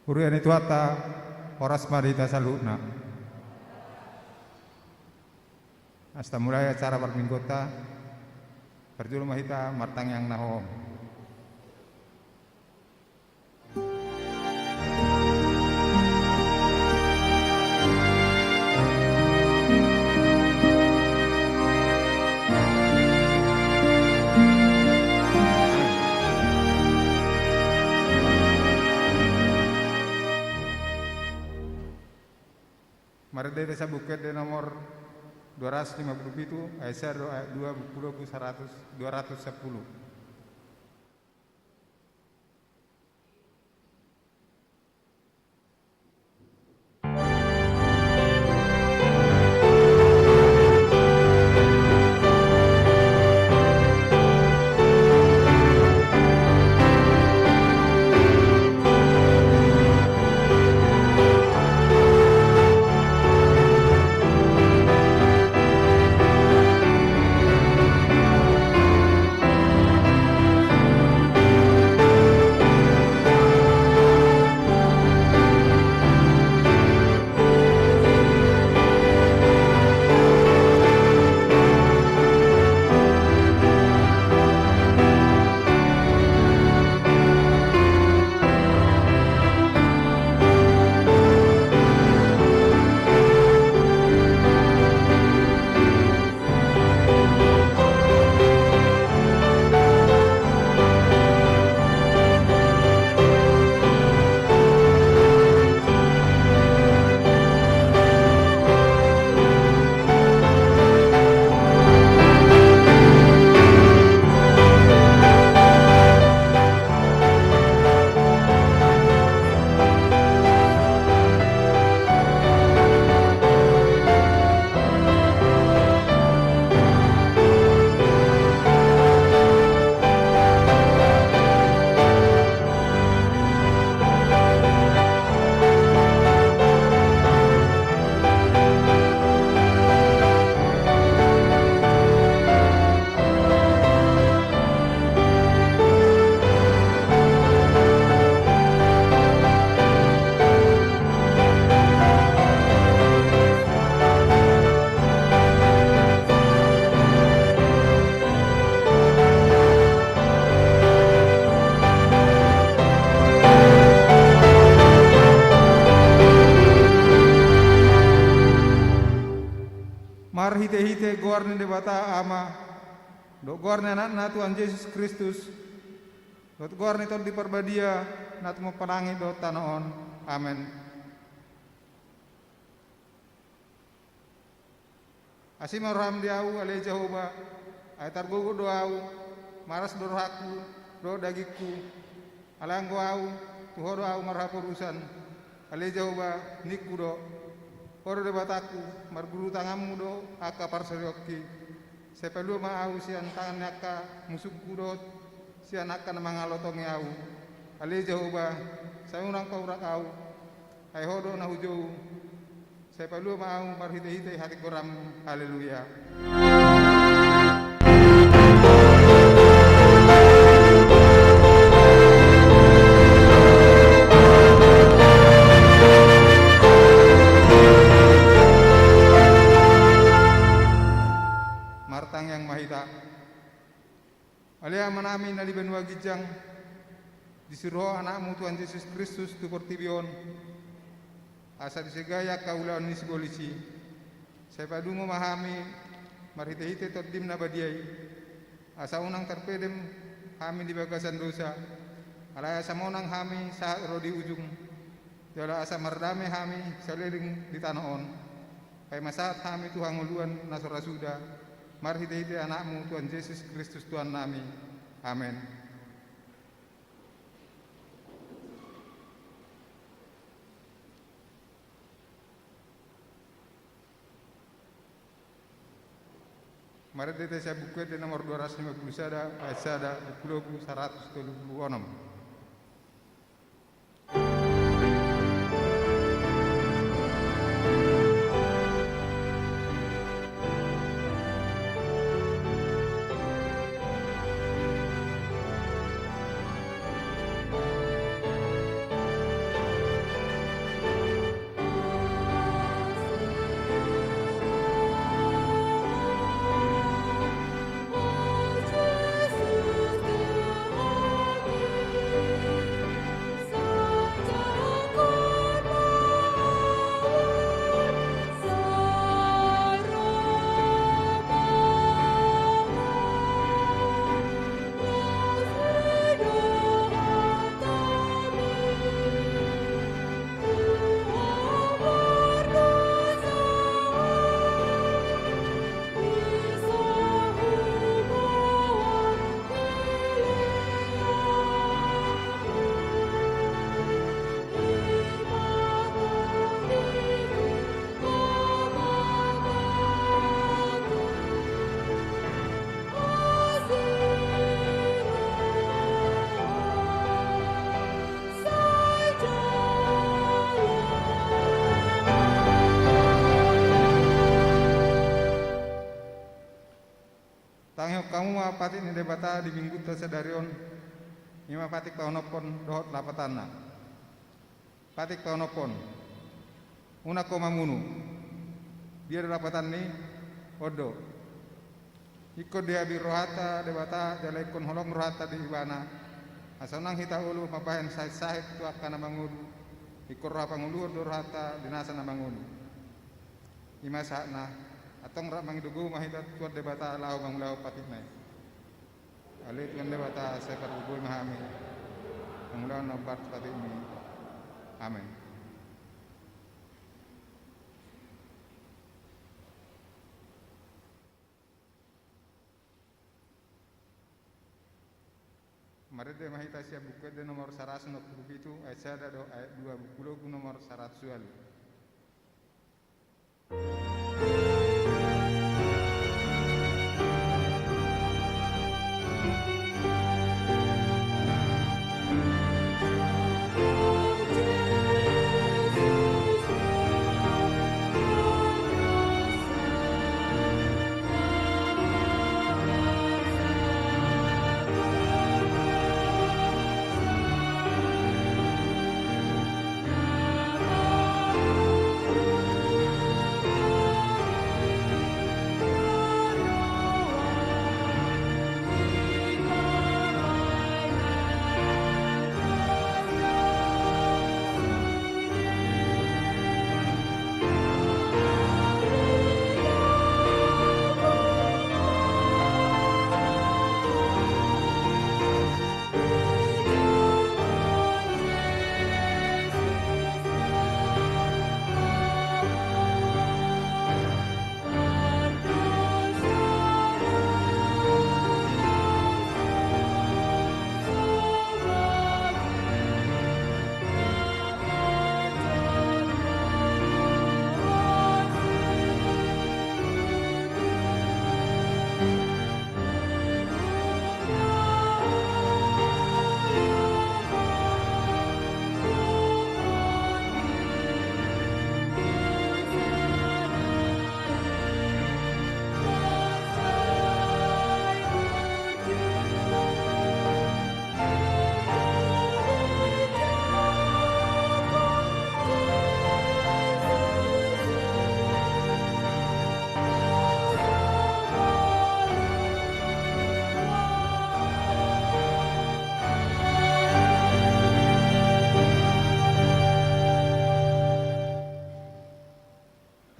Urian itu hata horas marita saluna. Hasta mulai acara perminggota perjulu mahita martang yang nahom. Mari desa Bukit di nomor 257 Aisyah 210. Mar hite-hite gorne de bata ama do gorne anak na Tuhan Yesus Kristus do gorne tol di perbadia na tumo panangi do tanaon. Amen. Asim ram diau ale Jehova ay targogo do au maras do rohaku do dagiku alanggo au tuhoro au marhapurusan ale Jehova niku do Oro de bataku, marguru tangamu do, aka parserioki. Sepelu mau sian tangan aka musuk kudot, sian aka namang alotongi au. Ale Jehova, saya urang kau rak au. Hai hodo na hujau. Sepelu mau marhite-hite hati koram. Haleluya. Yang mahita alia manami na liban wagijang disuruh anakmu Tuhan Yesus Kristus tu portibion asa disegaya kaulan ni sibolisi saya padungo mahami marhite-hite toddim na badiai asa unang terpedem hami di bagasan dosa alaya samonang hami sa rodi ujung jala asa mardame hami saliring di tanaon kay masaat hami Tuhan nguluan nasora suda. Mari hite-hite anakmu Tuhan Yesus Kristus Tuhan nami. Amin. Mari hite saya buku di nomor 251 Aisyah 136. kamu ma patik ni debata di minggu tersedarion ima patik paonopon dohot lapatanna patik paonopon una ko mamunu biar lapatan ni odo ikut dia bi rohata debata jalaikon holong rohata di ibana asonang hita ulu mabahen sahib tu akan mangulu ikut roha pangulu rohata dinasa na mangulu ima sakna atong rak mangidugu mahita tuat debata lau mangulau patik nai alit kan debata separ ugul mahami mangulau nampat patik ini amin. Mari deh mahita siap buku de nomor 100 itu ayat 1 ayat 2 buku nomor 100 soal.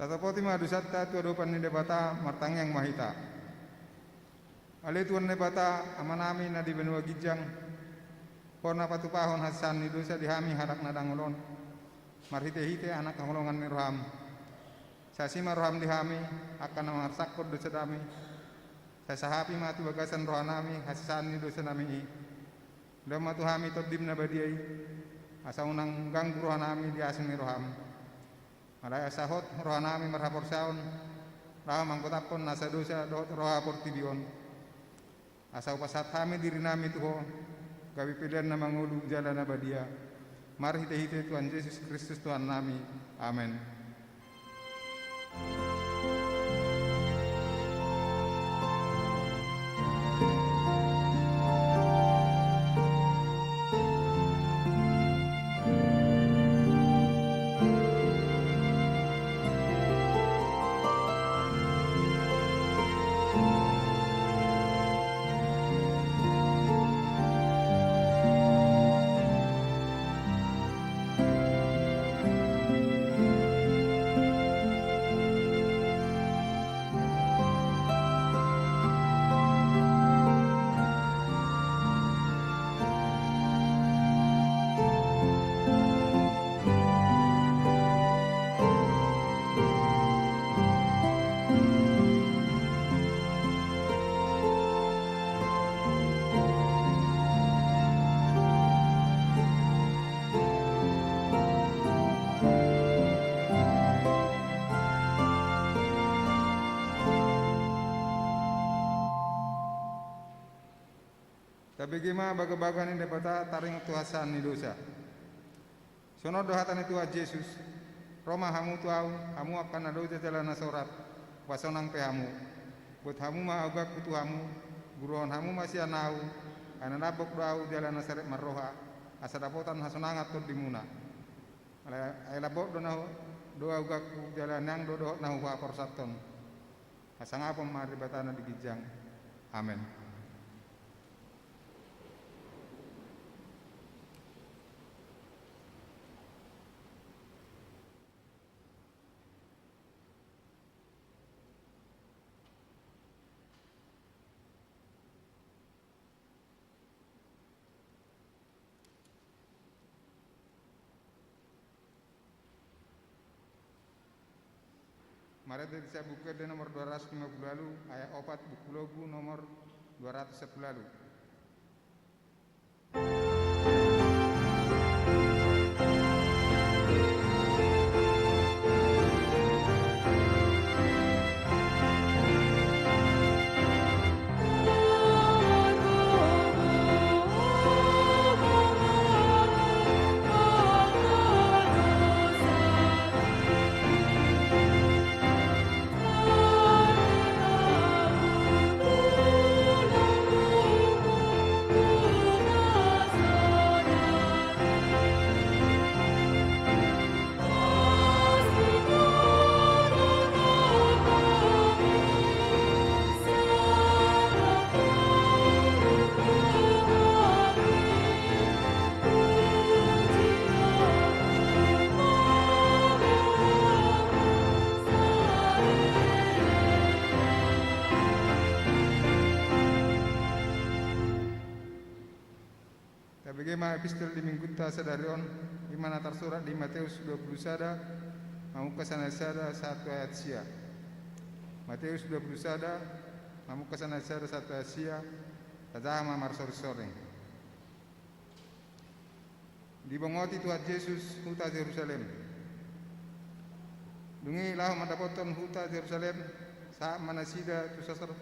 Tatapoti madusatta tu adopan ni debata martang yang mahita. Ale tuan debata amanami na di benua gijang. Porna patupahon hasan ni dosa dihami harak nadangulon. Marhite-hite anak kahulongan ni roham. Sasima roham dihami akan namarsakot dosa dami. Sasahapi matu bagasan rohanami hasan ni dosa nami. Dama tu hami todim na badiai. Asa unang ganggu rohanami di asing ni roham. Malaya sahot rohanami marhapor saon raha mangkotapon nasa dosa dohot roha portibion asa upasat hami diri nami tuho gawi pilihan na mangulu jalan abadia mari hite-hite Tuhan Yesus Kristus Tuhan nami amin. Tapi gima baga-baga ni dapata taring tuhasan ni dosa. Sono dohatan itu Yesus. Roma hamu tuau, hamu akan ado jalan nasorat. Wasonang pehamu. Buat hamu ma agak kutu hamu. guruan hamu masih anau, ana nabok doau jalan nasarek marroha, asa dapotan hasunangat tur dimuna. Ay labok do nahu doa ugaku jalan yang do nahu ha korsaton. Hasangapom maribatana digijang. Amin. Mari dari saya buka di nomor 250 lalu, ayat 4 buku logu nomor 210 lalu. Bagaimana epistol di mingguta sadarion di mana tersurat di Matius 20 sada mau kesana sada 1 ayat sia. Matius 20 sada mau kesana sada 1 ayat sia. Tadama marsor-soreng. Dibongoti Tuhan Yesus huta Yerusalem. Dungi lahu madapoton huta Yerusalem saat manasida tu sasar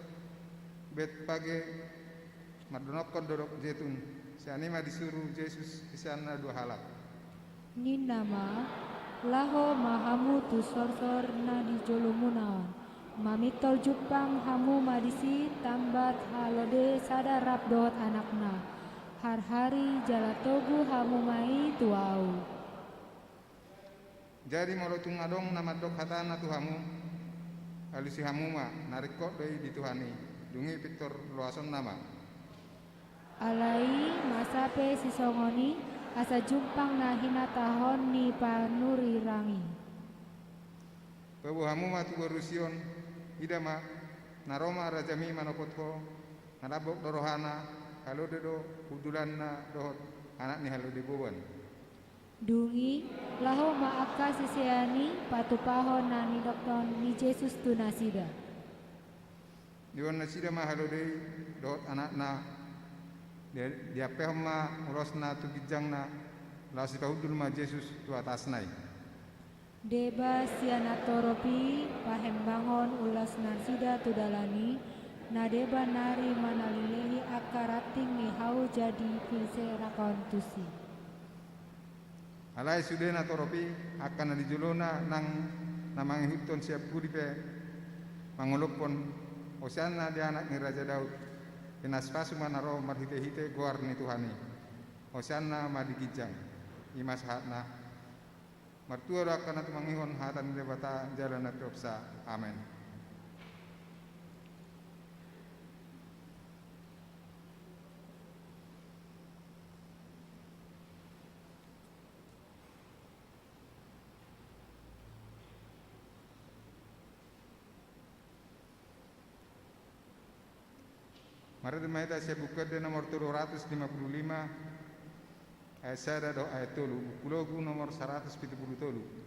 bet page madonokon dorok jetun. Sianima disuruh Yesus di sana 2 halak. Ni nama laho mahamu tu sorsor na di jolumunaon. Mamitol jupang hamu madisi tambat halode sadarap dot anakna. Har-hari jalatogu hamu mai tuau. Jadi molotung adong nama dok hatana tu hamu. Alisi hamu ma narikok doi di Tuhani. Dungi pitor luason nama. Alai masape sisongoni asa jumpang na hinatahon ni panuri rangi. Babu hamu matu berusion idama naroma rajami manopotho narabok dorohana halo dedo hudulanna dohot anak ni halo dibuan. Dungi laho maaka sisiani patupahon na ni dokton ni Yesus tunasida. Diwan nasida ma halo dei dohot anak na dia pehma urosna tu gijangna lasi tahudul ma Yesus tu atasnai. Deba siana toropi pahembangon ulas narsida tu dalani na deba nari manalilehi akarating ni hau jadi pilse rakon tusi. Alai sudena toropi akan dijulona nang namang huton siap kuripe mangolopon osana dia anak ni Raja Daud. Kinaspasu manaro marhite-hite goar ni Tuhani. Hosanna madigijang. Imas hatna. Martua akan atu mangihon hatan debata jalan atopsa. Amin. Mari kita saya buka di nomor 255 ayat sada do ayat 3 buku logu nomor 173.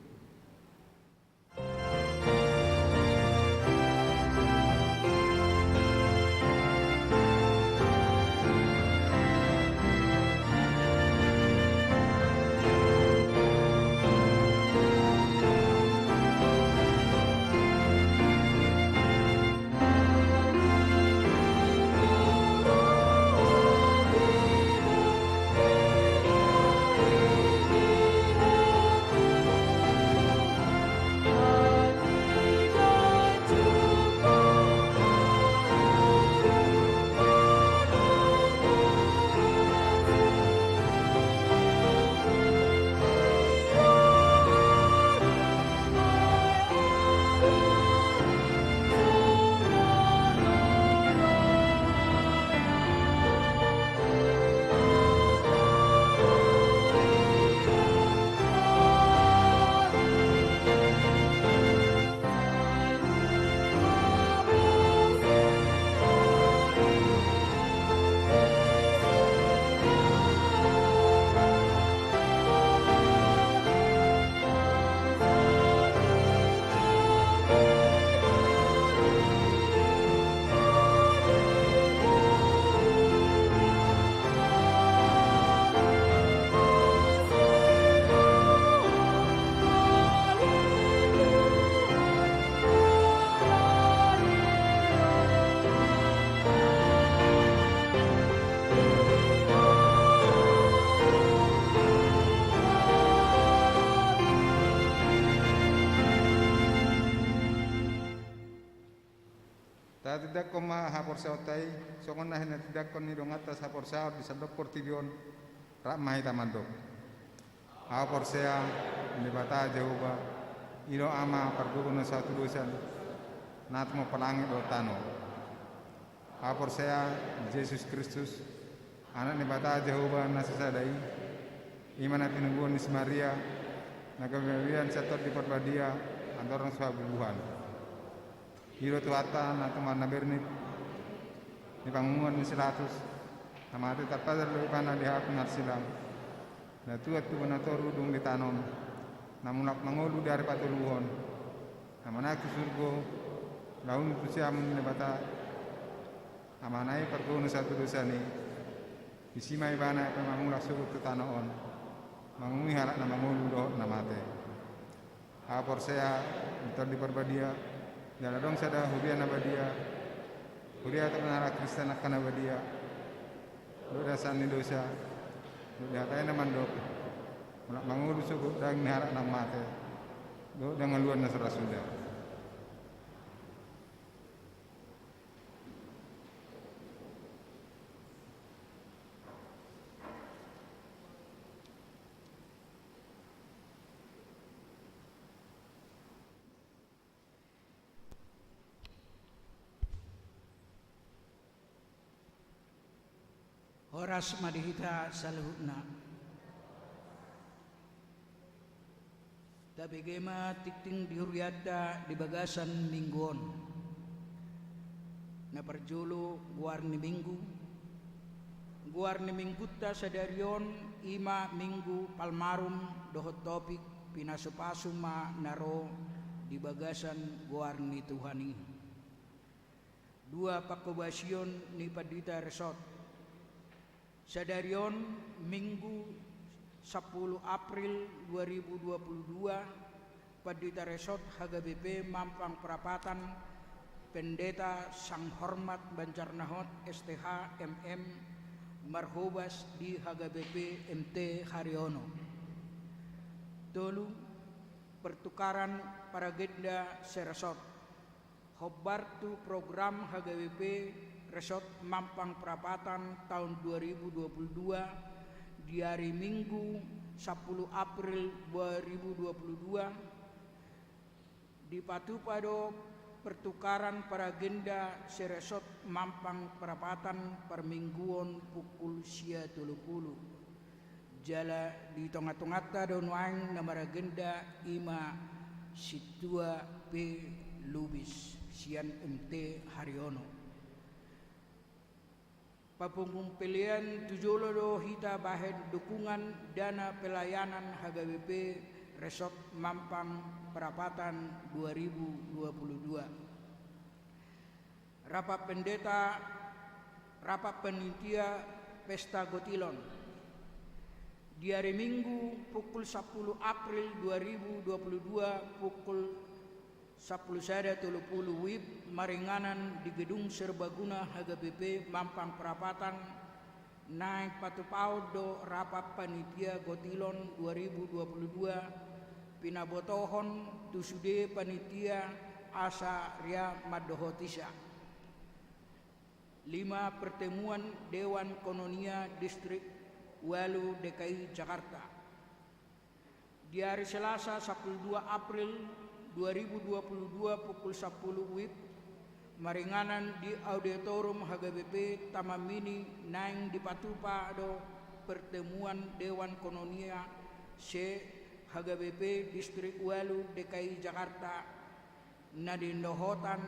Ta tidak koma hapor sautai songon nah na tidak kon ni dong atas hapor saut bisa dok portibion rak mai tamandok. Hapor sea ni bata Jehova ilo ama perguna satu dosan nat mo pelangi do tano. Hapor sea Yesus Kristus anak ni bata Jehova nasisadai imana tinungguan ni Maria nagawian setor di porbadia antorang sabubuhan. Hiro tuata na teman na bernit ni pangunguan ni silatus namati terpadar lo ipana di hapun silam na tuat tu banatoru dung ditanom namunak mangolu dari patuluhon namanaku surgo laun tu siam ni bata amanai perguna satu dosa ni isimai bana pemamulak surut tu tanoon mangumi halak na mangolu do namate hapor saya entar di perbadia Jala dong sada huria nabadia huria terkenal Kristen akan nabadia do dasan ni dosa do hatai naman dok mulak mangulu suku dang ni harak nang mate do dengan luar nasra sudah. Horas madihita saluhna. Tapi gema tikting dihuriada di bagasan mingguon. Na perjulu guarni minggu. Guarni mingguta sadarion ima minggu palmarum dohot topik pinasupasuma naro di bagasan guarni Tuhani. Dua pakobasion ni padita resort. Sadarion Minggu 10 April 2022 Padita Resort HGBP Mampang Perapatan Pendeta Sang Hormat Banjarnahot STH MM Marhobas di HGBP MT Haryono. Tolu pertukaran para genda seresort Hobartu program HGBP Resort Mampang Perapatan tahun 2022 di hari Minggu 10 April 2022 di Patupado pertukaran para agenda seresort Mampang Perapatan permingguan pukul 30 jala di tongat-tongata don waing nomor agenda ima situa P Lubis sian MT Haryono. Papunggung pilihan tujolo hita bahen dukungan dana pelayanan HGBP Resort Mampang Perapatan 2022. Rapat pendeta, rapat penitia Pesta Gotilon. Di hari Minggu pukul 10 April 2022 pukul 10.30 WIB maringanan di Gedung Serbaguna HGBP Mampang Perapatan naik patupau do rapat panitia Gotilon 2022 pinabotohon tusude panitia asa ria madohotisa 5 pertemuan Dewan Kononia Distrik Walu DKI Jakarta. Di hari Selasa 12 April 2022 pukul 10 WIB maringanan di auditorium HGBP Taman Mini Naing di Patupa do pertemuan Dewan Kononia C HGBP Distrik Walu DKI Jakarta na dindohotan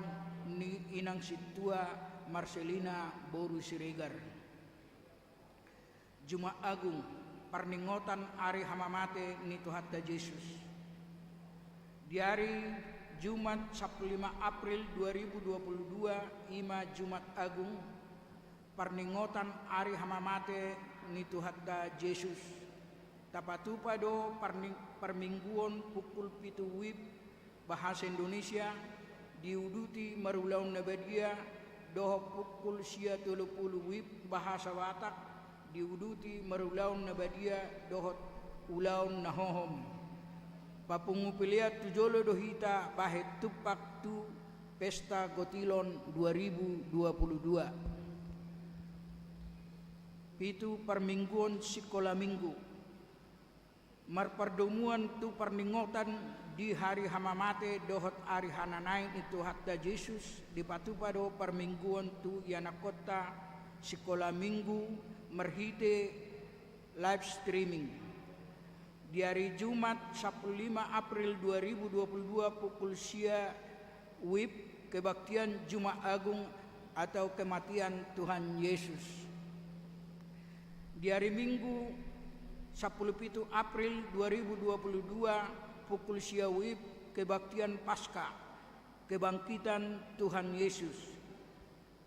ni Inang Situa Marcelina Boru Siregar. Jumat Agung Parningotan Ari Hamamate ni Tuhatta Yesus. Di hari Jumat 15 April 2022 ima Jumat Agung Parningotan Ari Hamamate ni Tuhatta Yesus. Tapatupado permingguan pukul 7 WIB bahasa Indonesia diuduti marulaun nabadia doho pukul 30 WIB bahasa Batak diuduti marulaun nabadia doho ulaun nahohom. Papungu pilihat tujolo dohita bahet tupak tu Pesta Gotilon 2022. Pitu permingguan sekolah minggu. Marperdomuan tu perningotan di hari hamamate dohot ari hananain itu hatta Yesus di patupado permingguan tu yana kota sekolah minggu merhite live streaming. Di hari Jumat 15 April 2022 pukul sia WIB kebaktian Jumat Agung atau kematian Tuhan Yesus. Di hari Minggu 17 April 2022 pukul sia WIB kebaktian Paskah kebangkitan Tuhan Yesus.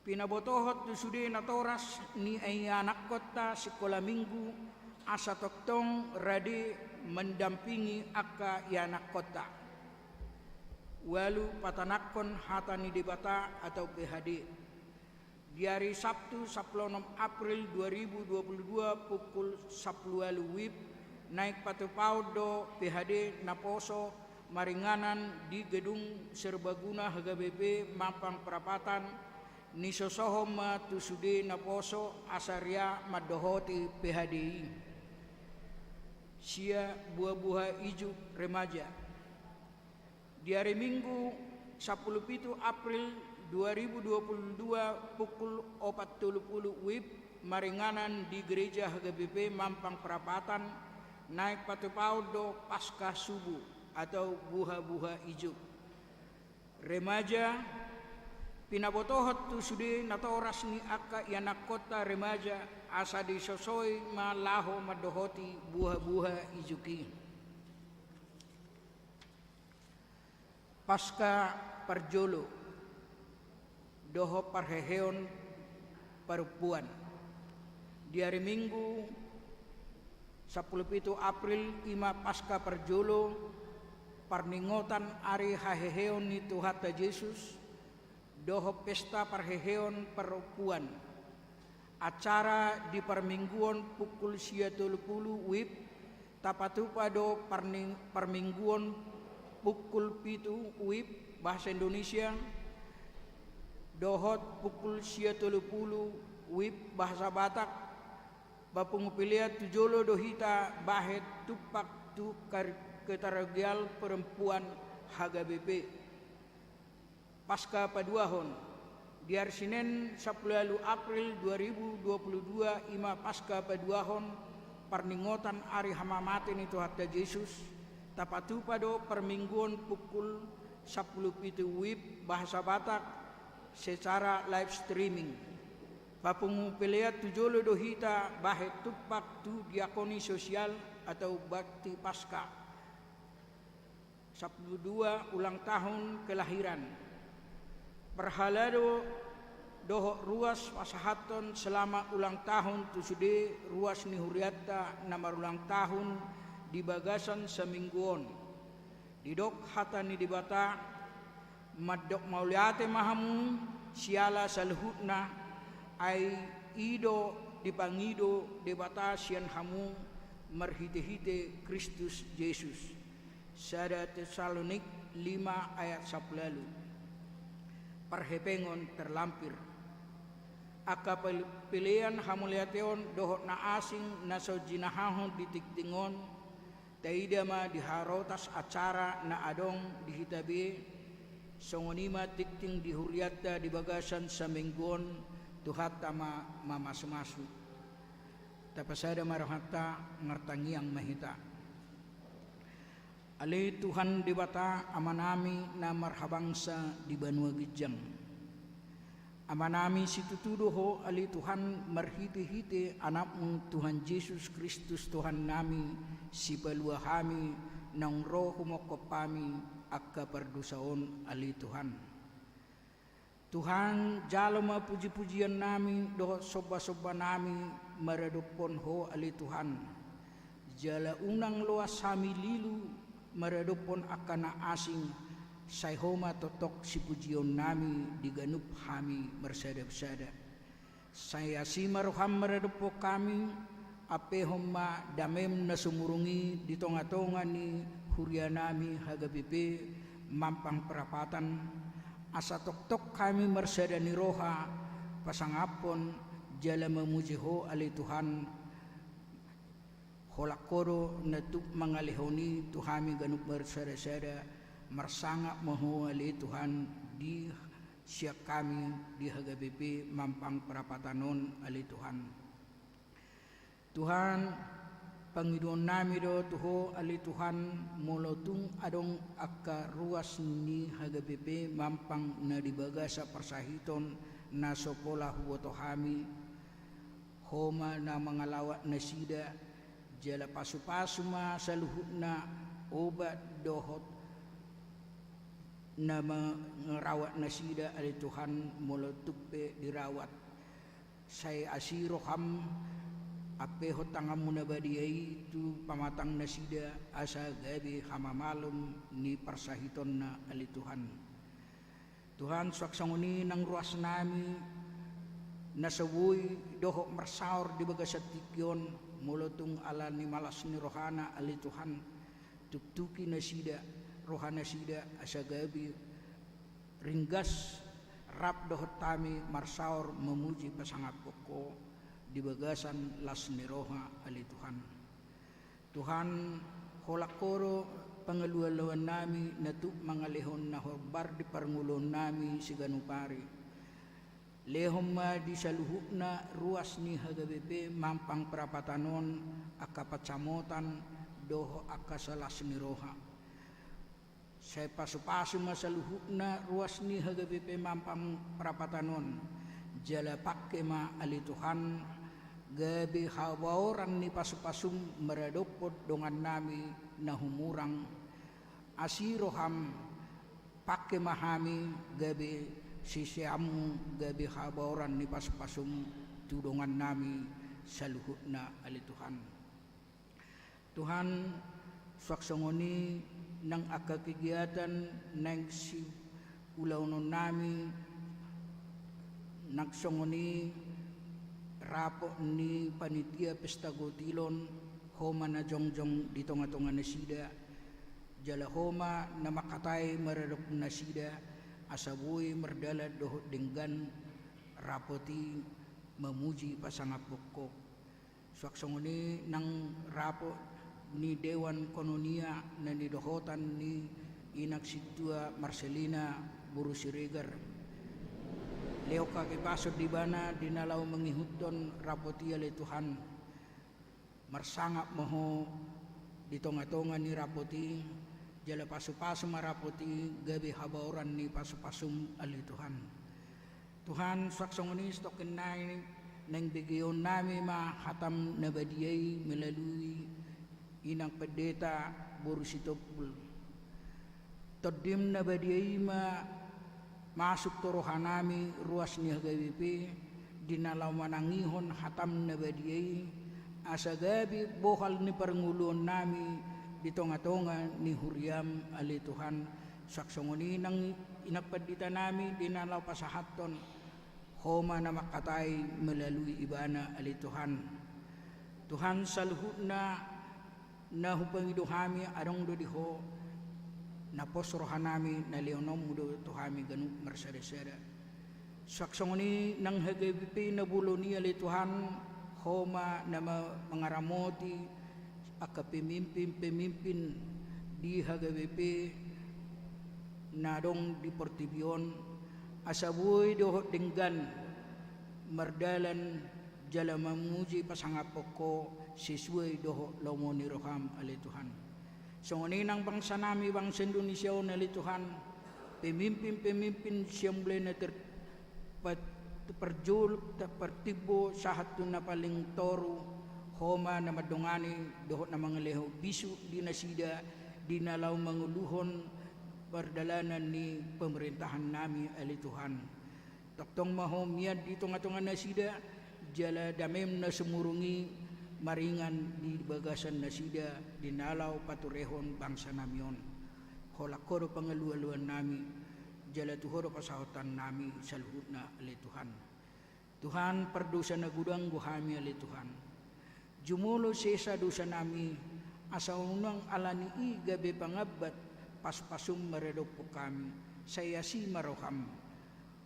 Pinabotohot tu sude natoras ni ay anak kota sekolah minggu asa toktong rade mendampingi akka anak kota. Walu patanakon hata ni debata atau PHD. Di hari Sabtu 16 April 2022 pukul 10 WIB naik patupaudo PHD Naposo Maringanan di gedung Serbaguna HGBP Mampang Perapatan Nisosohoma Tusude Naposo Asaria Madohoti PHDI. Sia buah-buah ijuk remaja. Di hari Minggu 17 April 2022 pukul 4.30 WIB Maringanan di gereja HGBP Mampang Perapatan naik patupaudo Paskah Subuh atau buha-buha ijuk. Remaja pinabotohot tu sude natoras ni akka yanak kota remaja asa disosoi malaho madohoti buha-buha ijuki. Paskah Parjolo doho parheheon perempuan. Di hari Minggu 17 April ima Paskah Parjolo parningotan ari haheheon ni Tuhata Yesus doho pesta parheheon perempuan. Acara di permingguan pukul 30 WIB tapatupado permingguan pukul 7 WIB bahasa Indonesia dohot pukul 30 WIB bahasa Batak bapungupilia tujolo dohita bahet tupak tu ketaragial perempuan HGBP. Paskah Paduahon di hari Senin 10 April 2022 ima Paskah Paduahon parningotan ari hamamate ni Tuhata Yesus tapatupado permingguan pukul 10 WIB bahasa Batak secara live streaming. Papungupilea tujolo dohita bahet tupak tu diakoni sosial atau bakti Paskah. 12 ulang tahun kelahiran. Perhalado doho ruas pasahaton selama ulang tahun tu sude ruas ni huriata namar ulang tahun di bagasan semingguon. Didok hata ni dibata Madok mauliate mahamu siala salhutna ai ido dipangido debata sian hamu merhite-hite Kristus Yesus. Sada Tesalonik 5 ayat 10. Parhepengon terlampir. Aka pilihan hamuliateon dohot na asing naso jinahahon ditiktingon taidama diharotas acara na adong dihitabi songonima tikting di huriata di bagasan sa mingguon tuhat tama mamasmasu tapasada marahata ngartangiang mahita ali Tuhan di bata amanami na marhabangsa di Banua Gijang amanami situtudoho ali Tuhan marhiti-hiti anakmu Tuhan Yesus Kristus Tuhan nami si paluahami nang roho mo kopami akka perdosaon ali Tuhan. Tuhan jalma puji-pujian nami doh soba-soba nami maradopon ho ali Tuhan. Jala unang loas sami lilu maradopon akana asing sayhoma totok si pujion nami diganup hami bersada-bersada. Saya si maruham maradopo kami ape homma damem na sumurungi di tonga-tonga ni hurianami HGBP Mampang Perapatan asa tok-tok kami mersadani roha pasangapon jala memuji ho ali Tuhan holakoro na tu mangalihoni tuhami ganuk bersada-sada marsanga mahu ali Tuhan di siap kami di HGBP Mampang Perapatanon ali Tuhan. Tuhan pangidon nami do tuho ali Tuhan molotung adong akka ruas ni HGBP Mampang na dibagasa persahiton na sopola huwoto hami homa na mangalawat na sida jala pasu-pasuma sa luhut na obat dohot na mangarawat na sida ali Tuhan molotukpe dirawat say asiro ham apeho tangam muna badiyay tu pamatang na sida asa gabi hamamalom ni persahiton na ali Tuhan. Tuhan swaksanguni ng ruas nami nasawoy doho marsaor di bagasat tikyon mulotong ala ni malas ni rohana ali Tuhan tuktuki na sida rohana sida asa gabi ringgas rap dohot tami marsaor memuji pasangapok ko di bagasan las ni roha ali Tuhan. Tuhan holakoro pangalualawan nami na tu mangalehon na horbar di parngulon nami si ganupari. Lehom ma di saluhuk na ruas ni HGBP Mampang Perapatanon akapatsamotan doho akasalas ni roha. Saya pasu-pasu masaluhuk na ruas ni HGBP Mampang Perapatanon jala pakke ma ali Tuhan gabi hawaoran ni pasu-pasum meradopot dongan nami na humurang asiroham pakke mahami gabi sisiamu gabi hawaoran ni pasu-pasum tudongan nami saluhut na ali Tuhan. Tuhan swaksongoni nang akakegiatan nang si ulaunon nami nagsongoni rapo ni panitia pesta gotilon homa na jongjong di tonga-tonga na sida jala homa na makatay maradok na sida asaboy merdala dohot denggan rapoti memuji pasangapok ko swaksongoni nang rapo ni Dewan Kononia na nidohotan ni Inak Situa Marcelina Buru Siregar leo kakipasod di bana dinalaw mangihuton rapoti ali Tuhan marsangap moho di tonga-tonga ni rapoti jala pasu-pasu marapoti gabi habaoran ni pasu-pasum ali Tuhan. Tuhan swaksongoni stokin nai nang bigyon nami mahatam na badiyay melalui Inang Pendeta Buru Sitopul todim na badiyay masuk torohanami ruas ni HGBP dinalaw manangihon hatam na badiyay asa gabi bohal ni parngulon nami di tonga-tonga ni Huriam ali Tuhan saksongoni nang inapandita nami dinalaw pasahaton homa na makatay melalui ibana ali Tuhan. Tuhan saluhut na hupangiduhami adong do diho napos rohanami na leonom mudo tuhami ganuk marsada-sada saksongoni nang HGBP na bulo ni ali Tuhan homa na mangaramoti aka pemimpin di HGBP na dong di Portibion asaboy dohot denggan mardalan jala mamuji pasangapok ko sisway doho lomo ni roham ali Tuhan. So nang bangsa nami bangsa Indonesia na li Tuhan pemimpin siyemble na perjul pertibo sahat na paling toru homa na madungani dohot na mga leho bisu di nasida dinalaw manguluhon perdalanan ni pemerintahan nami ali Tuhan. Toktong mahom yan dito nga tunga nasida jala damem na sumurungi maringan di bagasan nasida dinalaw paturehon bangsa namyon holakoro pangalualuan nami jala tuhoro pasahotan nami saluhut na ali Tuhan. Tuhan perdosa na gudang guhami ali Tuhan jumulo sesa dosa nami asa unang alani gabi pangabat pas-pasum meredopo kami, saya si maroham.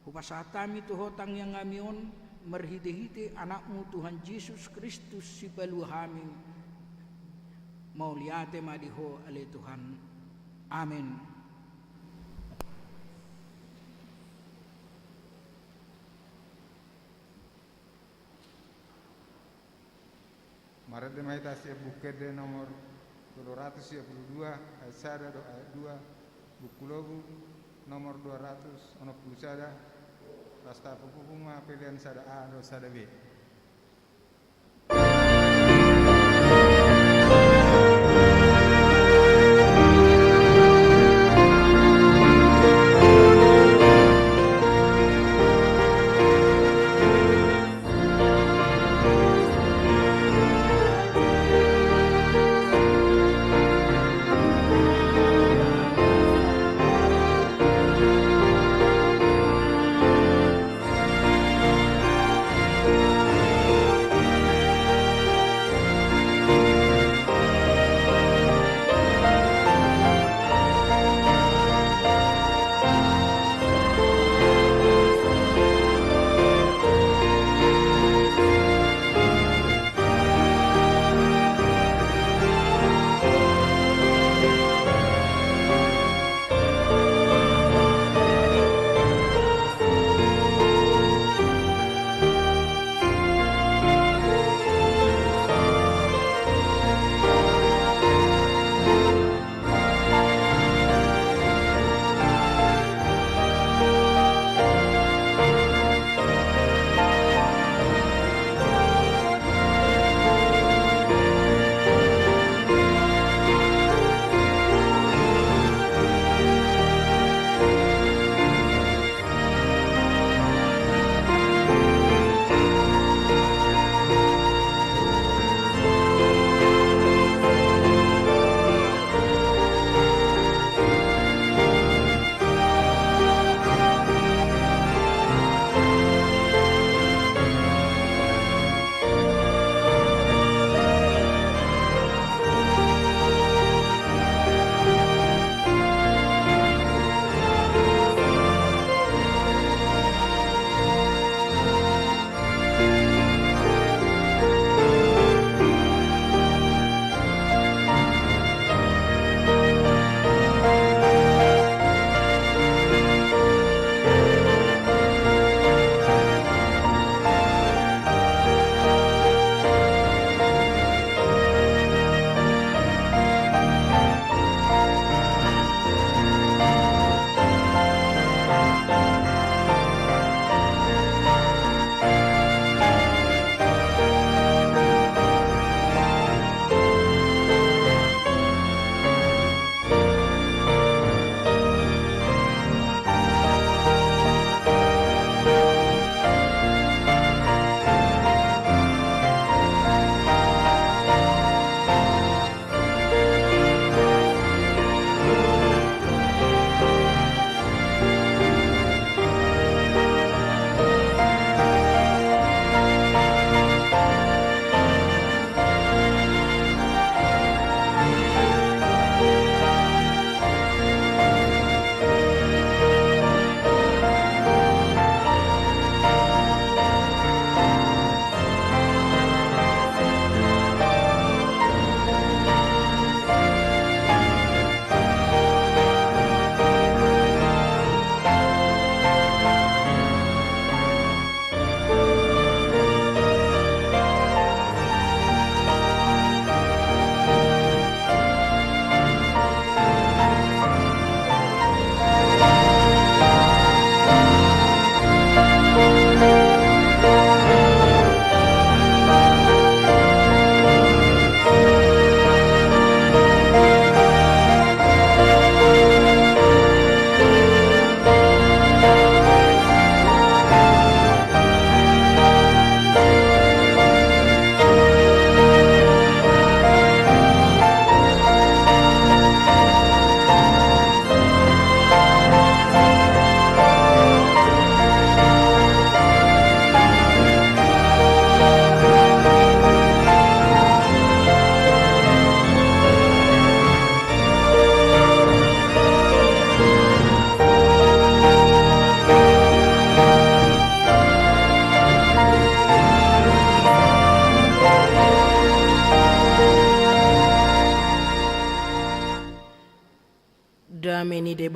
Hupasatami tuhotang yang ngamion, merhide-hide anakmu Tuhan Yesus Kristus si baluhami. Mau liate madiho ale Tuhan. Amin. Maret de Maita siap buket de nomor 272 ayat sada do ayat 2 buku logu nomor 200 ono puluh sada rasta pupuma pilihan sada A do sada B.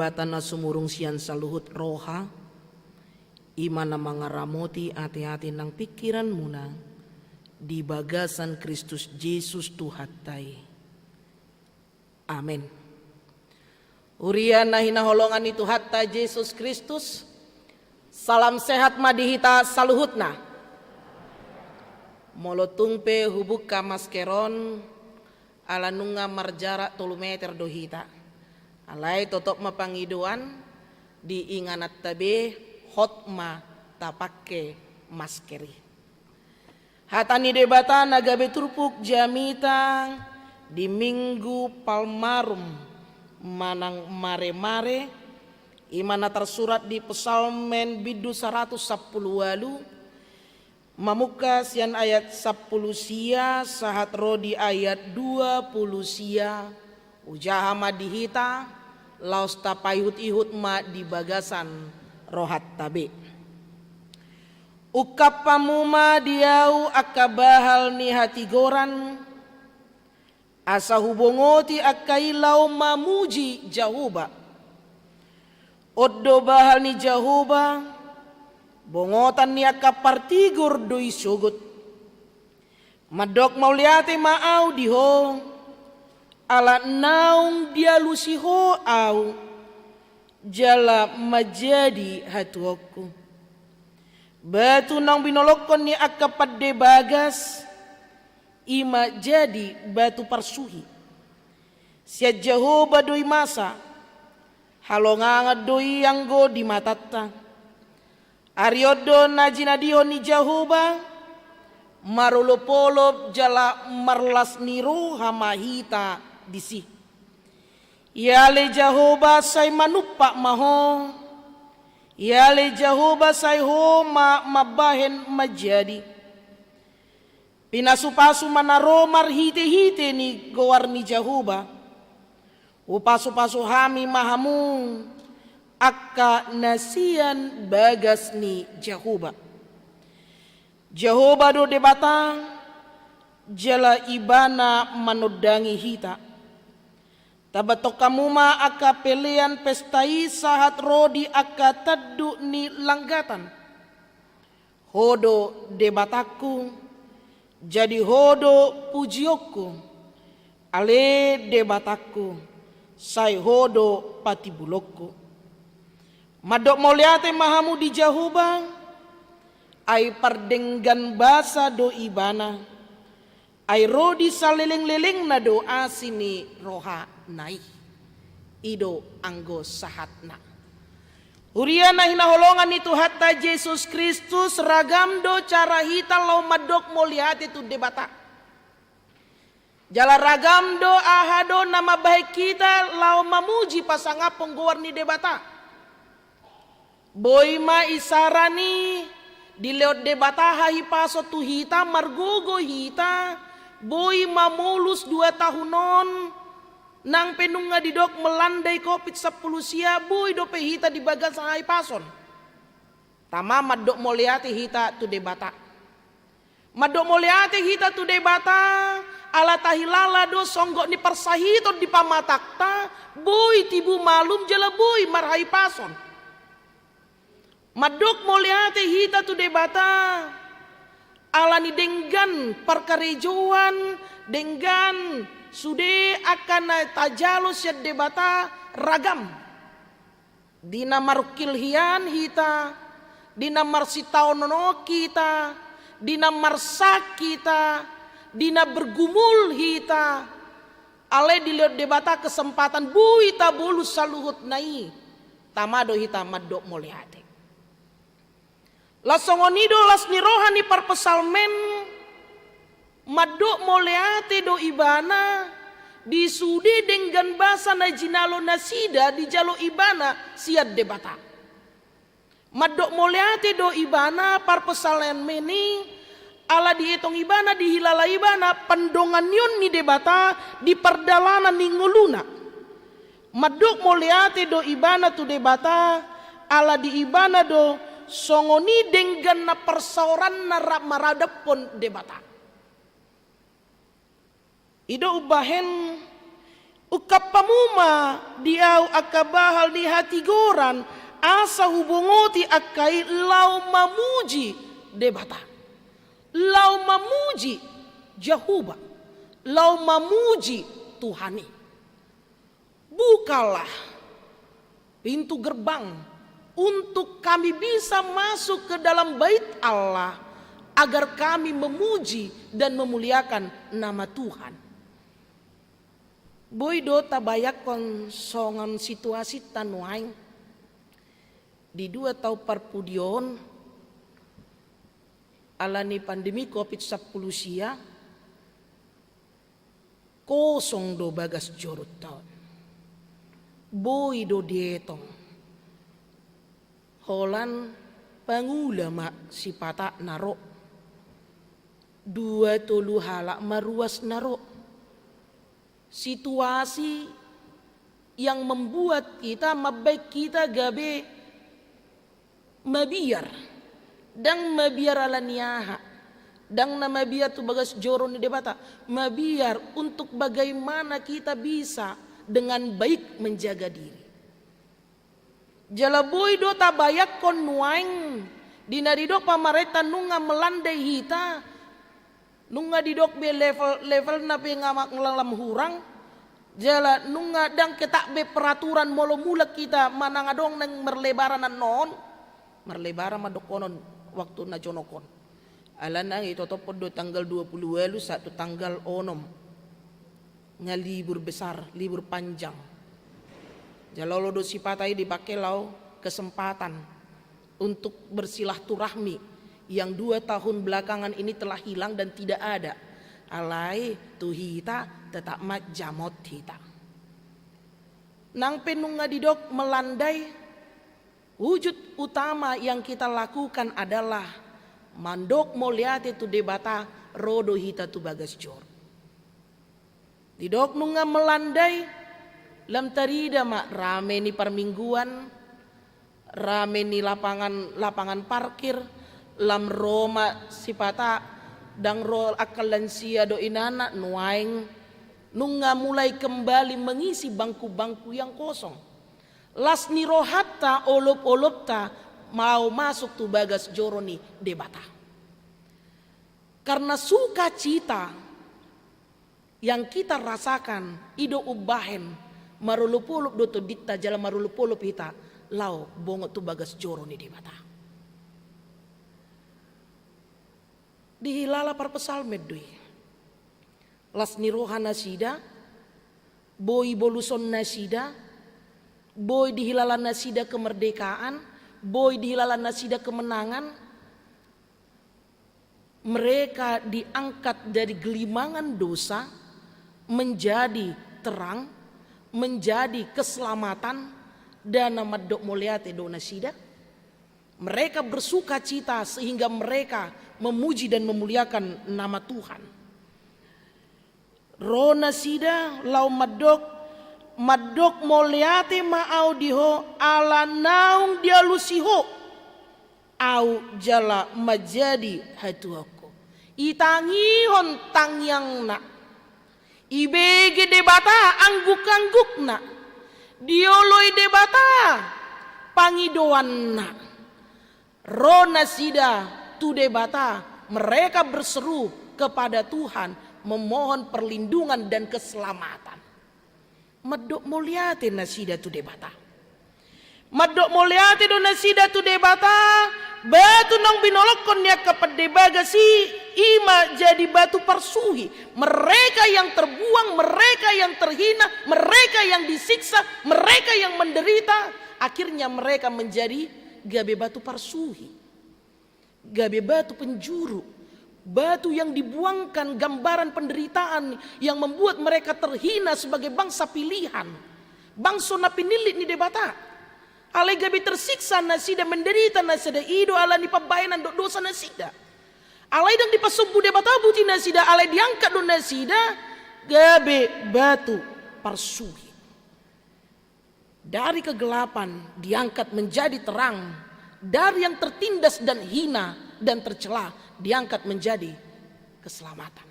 debatan na sumurung siyan sa luhut roha, imana mangaramoti hati-hati ng pikiran muna di bagasan Kristus Jesus Tuhatay. Amen. Urian na hinaholongan ni Tuhatay Jesus Kristus, salam sehat madihita saluhut na. Molotungpe hubuk ka maskeron, alanunga marjara 3 meter dohita. Alay totok mapangiduan di inganat tabe hotma tapake maskeri. Hatani debata nagabe turpuk jamita di minggu palmarum manang mare-mare imana tersurat di Psalmen bidu 110 walu mamuka sian ayat 10 sia sahat rodi ayat 20 sia ujaha madihita laos tapayhut ihut ma di bagasan rohat tabe. Ukap pamuma diau akabahal ni hati goran asa hubungoti akailau mamuji Jahuba. Oddo bahal ni Jahuba bongotan ni akapartigur doi sugut. Madok mauliate maau diho ala naung dia lusiho au jala majadi hatuoku. Batu nang binolokon ni akapade bagas ima jadi batu parsuhi. Sia Jehoba doi masa halonganga doi anggo di matatta. Ariodo najinadiho ni Jehoba marulopolo jala marlas niru hamahita disi. Yale Jehoba say manupak maho, yale Jehoba say ho mabahen majadi. Pinasupasu manaro marhite-hite ni gowar ni Jehoba. Upasu-pasu hami mahamu akka nasian bagas ni Jehoba. Jehoba do debatang jala ibana manodangi hita. Tabatok kamuma aka pelean pestai sahat rodi aka taddu ni langgatan. Hodo debataku jadi hodo pujioku. Ale debataku say hodo patibulokku. Madok moliate mahamu di Jehoba ay pardenggan basa do ibana ay rodi saleleng-leleng na do asini roha nai ido anggo sahatna. Uriana hinaholongan itu hatta Yesus Kristus ragam do cara hita lau madok moliate tu debata. Jala ragam do ahado nama baik kita lau mamuji pasanga penggowar ni debata. Boy ma isarani di leot debata hahi paso tu hita margogo hita boy mamulus 2 tahunon nang penunga didok melandai kopit 10 sia boy dope hita di bagas hahi pason tama madok moliate hita tu debata madok moliate hita tu debata ala tahilala do songgok ni persahito di pamatakta boy tibu malum jala boy marhai pason. Madok moliate hita tu debata alani denggan perkarejoan denggan sude akan tajalo siat debata ragam dina marukil hian hita dina marsitaonono kita dina marsak kita dina bergumul hita ale dilihat debata kesempatan buita bolus saluhut nai tamado hita madok moliate. Lasongonido las nirohani parpesalmen madok moleate do ibana di sudi dengan basa na jinalo nasida di jalo ibana siat debata. Madok moleate do ibana parpesalmen meni ala dietong ibana di hilala ibana pendongan yun ni debata di perdalanan ni nguluna. Madok moleate do ibana tu debata ala di ibana do songoni dengan na persauran na maradap pon debata. Ido ubahen Ukap pamuma diau akabahal di hati goran asa hubungoti akai lau mamuji debata. Lau mamuji Jehovah. Lau mamuji Tuhani. Bukalah pintu gerbang untuk kami bisa masuk ke dalam bait Allah agar kami memuji dan memuliakan nama Tuhan. Boy do tabayak kon songan situasi tanuaing di 2 tahun perpudion alani pandemi COVID-19 sia kosong do bagas jorut tahun. Boy do dietong holan pangulama si pata naro 2 tolu halak maruas naro. Situasi yang membuat kita mabaik kita gabe mabiar dan mabiar ala niyaha dan mabiar tu bagas joron di debata mabiar untuk bagaimana kita bisa dengan baik menjaga diri. Jalaboy do tabayak kon nuaing dinarido pamareta nunga melandai hita nunga didok be level na pe ngamak ngelalam hurang jala nunga dang ketak be peraturan molo mulak kita manang adong nang merlebaran non merlebaran madokonon waktu na jonokon alanang itu topodo tanggal 28 satu tanggal onom nga libur besar libur panjang jalolo do sipatai dipakai lau kesempatan untuk bersilaturahmi yang 2 tahun belakangan ini telah hilang dan tidak ada. Alai tu hita tetap mat jamot hita. Nang penunga didok melandai, wujud utama yang kita lakukan adalah mandok moliate tu debata rodo hita tu bagas jor. Didok nunga melandai, lam tarida mak rame ni permingguan, rame ni lapangan parkir, lam Roma sipata dang rol akal lansia do inana nuaing nunga mulai kembali mengisi bangku-bangku yang kosong. Las ni rohatta olop-olopta mau masuk tu bagas joroni debata. Karena sukacita yang kita rasakan ido ubahen marulupulup do to ditta jala marulupulup hita lau bongot tu bagas joroni debata. Dihilala parpesal medui las niroha nasida boy boluson nasida boy dihilala nasida kemerdekaan boy dihilala nasida kemenangan mereka diangkat dari gelimangan dosa menjadi terang menjadi keselamatan dan nama dok moliate do nasida mereka bersuka cita sehingga mereka memuji dan memuliakan nama Tuhan. Rona sida lau madok moliate maau diho ala naung dialusiho au jala majadi hatuako. Itangihon tangyang na ibege debata angguk-angguk na dioloi debata pangidoan na Rona sida tu debata mereka berseru kepada Tuhan memohon perlindungan dan keselamatan. Madok moliate nasida tu debata. Madok moliate do nasida tu debata batu nang binolokon ya kepada bagasi ima jadi batu persuhi. Mereka yang terbuang, mereka yang terhina, mereka yang disiksa, mereka yang menderita, akhirnya mereka menjadi gabe batu persuhi. Gabe batu penjuru, batu yang dibuangkan gambaran penderitaan yang membuat mereka terhina sebagai bangsa pilihan. Bangsa na pinilit ni debata. Ale gabe tersiksa nasida menderita nasida ido ala ni pabayanan do dosa nasida. Ale dang dipasubu debata buti nasida ale diangkat do nasida gabe batu persuhi. Dari kegelapan diangkat menjadi terang. Dari yang tertindas dan hina dan tercela diangkat menjadi keselamatan.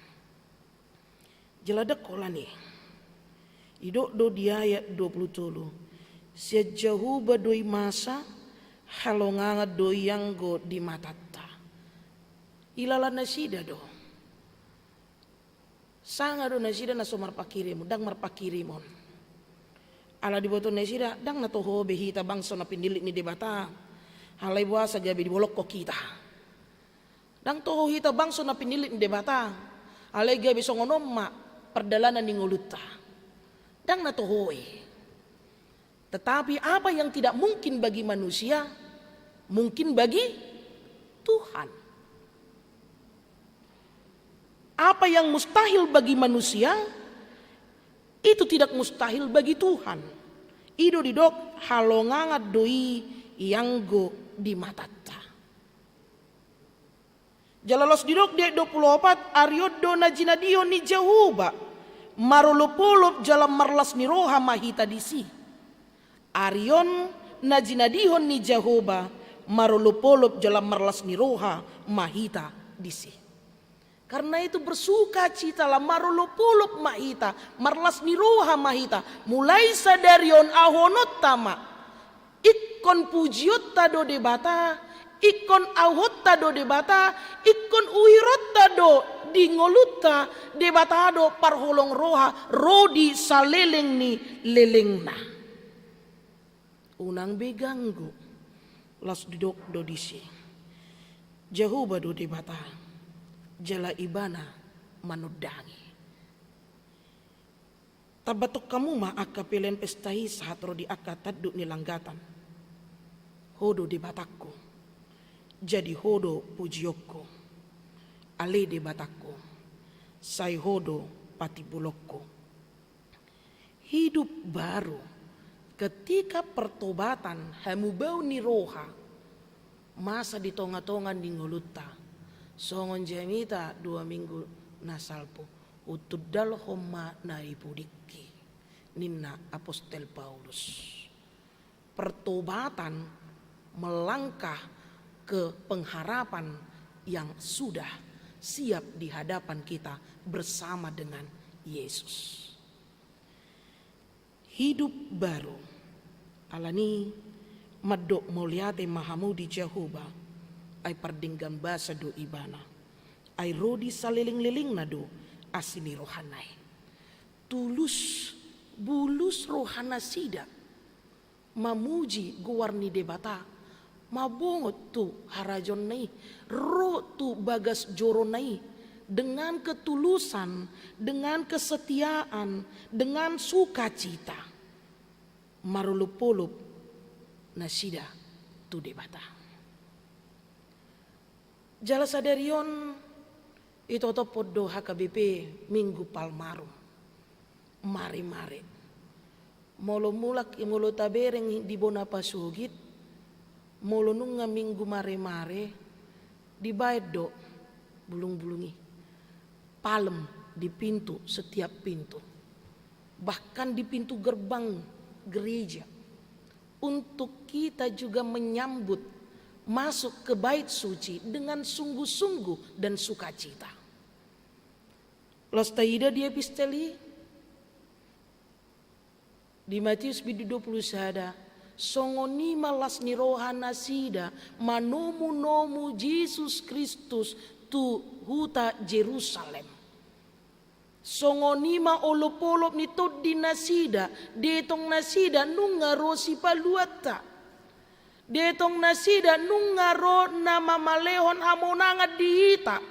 Jeladek kola nih. Idok do di ayat 27. Sejauh badoi masa halonganga doi yang go di matata. Ilala nasida do. Sanga do nasida na so marpakirimu, dang marpakirimon. Ala di boto nasida dang na toho behita bangso na pindilik ni debata. Halai buasa gabi di bolok ko kita. Dang toho hita bangso na pindilik ni debata. Halai gabi songonom ma perdalanan ni nguluta. Dang na tohoi. Tetapi apa yang tidak mungkin bagi manusia, mungkin bagi Tuhan. Apa yang mustahil bagi manusia, itu tidak mustahil bagi Tuhan. Ido didok halongangat doi yang go di matata. Jalalos didok dia 24 ariodo na jinadio ni Jehovah. Marolopolop jalam marlas ni roha mahita disi. Arion na jinadihon ni Jehovah marolopolop jalam marlas ni roha mahita disi. Karena itu bersuka citalah marolopolop mahita marlas ni roha mahita mulai sadarion ahonot tama ikon pujiot tado debata ikon ahot tado debata ikon uirot tado di ngoluta debata do parholong roha rodi saleleng ni lelengna. Unang beganggu las duduk do disi Jehovah do debata jala ibana manudangi tabatok kamu ma akka pelen pestahi sahatro di akka taduk nilanggatan hodo debatakku jadi hodo pujiokku ale debatakku sai hodo pati bulokku. Hidup baru ketika pertobatan hamubau ni roha masa di tonga-tongan di ngoluta songon jamita 2 minggu nasalpo utudal homma naipudiki ninna apostel Paulus. Pertobatan melangkah ke pengharapan yang sudah siap di hadapan kita bersama dengan Yesus. Hidup baru alani madok muliate mahamudi Jehovah ay pardinggan basa do ibana ay rodi saliling-liling na do asini rohanay tulus bulus rohana sida mamuji guwarni debata mabongot tu harajon nai ro tu bagas joron nai dengan ketulusan, dengan kesetiaan, dengan sukacita. Marulupulup nasida tu debata. Jala sadarion itu to podo HKBP minggu palmarum. Mari-mari. Molo mulak imolo tabereng di bona pasugit. Molo nunga minggu mare-mare di baedo bulung-bulungi. Palem di pintu setiap pintu. Bahkan di pintu gerbang gereja. Untuk kita juga menyambut masuk ke bait suci dengan sungguh-sungguh dan sukacita. Lostaida di episteli di Matius 20 sada songoni malas ni rohana sida manomu-nomu Yesus Kristus tu huta Jerusalem. Songonima olopolop ni tod di nasida detong nasida nungaro si paluata. Detong nasida nungaro nama malehon hamonangat dihita.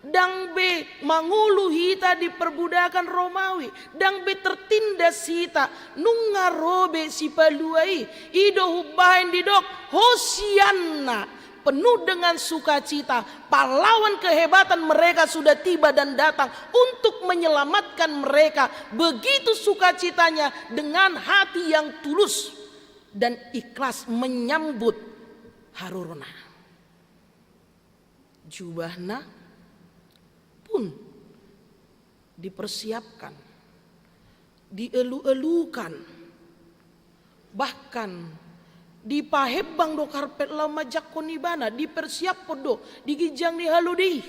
Dang be mangulu hita di perbudakan Romawi. Dang be tertindas hita nungaro be si paluai. Ido hubahin didok Hosianna. Penuh dengan sukacita, pahlawan kehebatan mereka sudah tiba dan datang untuk menyelamatkan mereka. Begitu sukacitanya dengan hati yang tulus dan ikhlas menyambut harurna. Jubahna pun dipersiapkan, dielu-elukan, bahkan dipahebang do karpet lama jakon ibana dipersiap podo digijang di haludi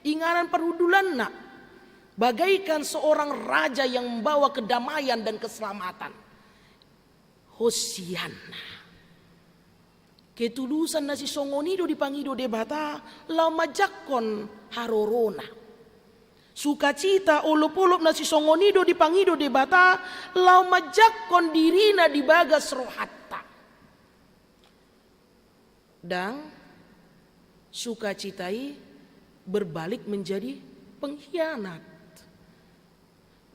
inganan perhudulan nak bagaikan seorang raja yang membawa kedamaian dan keselamatan. Hosiana. Ketulusan nasi songonido dipangido debata lau majakon harorona. Sukacita olop-olop nasi songonido dipangido debata lau majakon dirina dibagas rohatta. Dan sukacitai berbalik menjadi pengkhianat.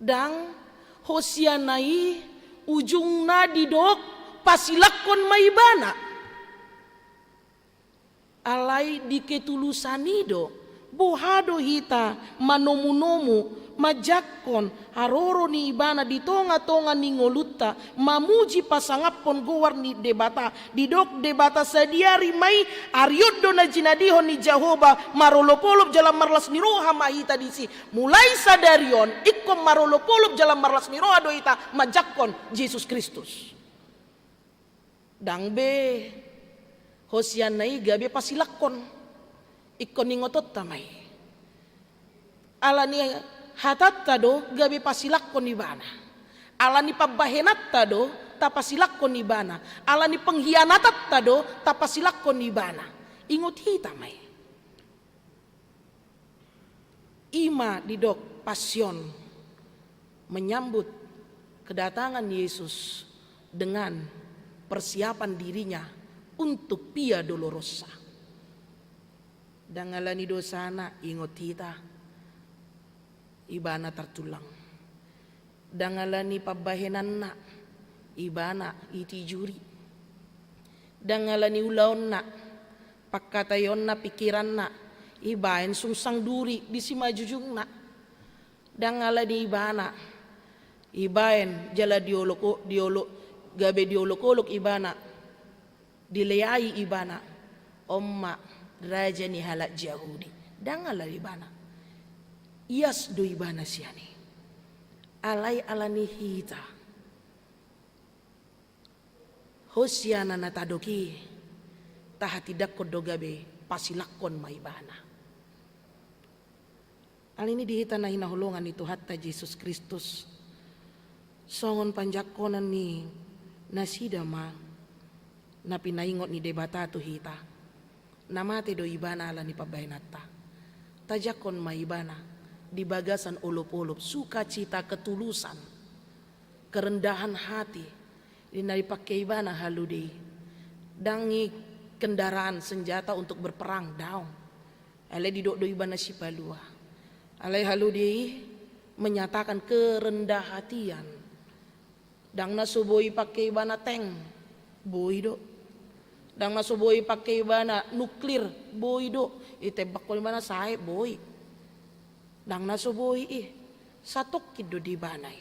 Dan hosianai ujungna didok pasilakon maibana. Alai di ketulusannido bohado hita manomu-nomu majakon haroro ni ibana di tonga-tonga ni ngolutta mamuji pasangapon gowar ni debata didok debata sadiari mai arioddo na jinadihon ni Jahoba marolopolop jalan marlas ni roha mahita disi mulai sadarion ikom marolopolop jalan marlas ni roha doita majakon Yesus Kristus dangbe hosianai gabe pasilakon ikon ningotot tamay ala ni hatatta do gabe pasilakon ibana ala ni pabahenatta do tapasilakon ibana ala ni pengkhianatatta do tapasilakon ibana ingot hitamay ima didok pasion menyambut kedatangan Yesus dengan persiapan dirinya untuk Via Dolorosa. Dan ngalani dosana ingot hita ibana tertulang. Dan ngalani pabahenanna ibana iti juri. Dan ngalani ulaonna pakkatayonna pikiranna ibaen sungsang duri di simajujungna. Dan ngalani ibana ibaen jala diolok gabe diolok-olok ibana dileai ibana omma raja ni halak Yahudi dangalah ibana ias do ibana siani alai alani hita hosiana natadoki tahatidak kodogabe pasilakon maibana alini dihita na hinahulungan itu hatta Yesus Kristus songon panjakonan ni nasidama na pinaingot ni debata tu hita namate do ibana ala ni pabainata tajakon maibana di bagasan olop-olop sukacita ketulusan kerendahan hati dinari pakai ibana haludi dangi kendaraan senjata untuk berperang daun ale didok do ibana sipalua ale haludi menyatakan kerendah hatian dang nasoboi pakai ibana tank boy do dang nasoboi pakai ibana nuklir boy do itembak ko ibana sae boy dang nasoboi satok kido di banay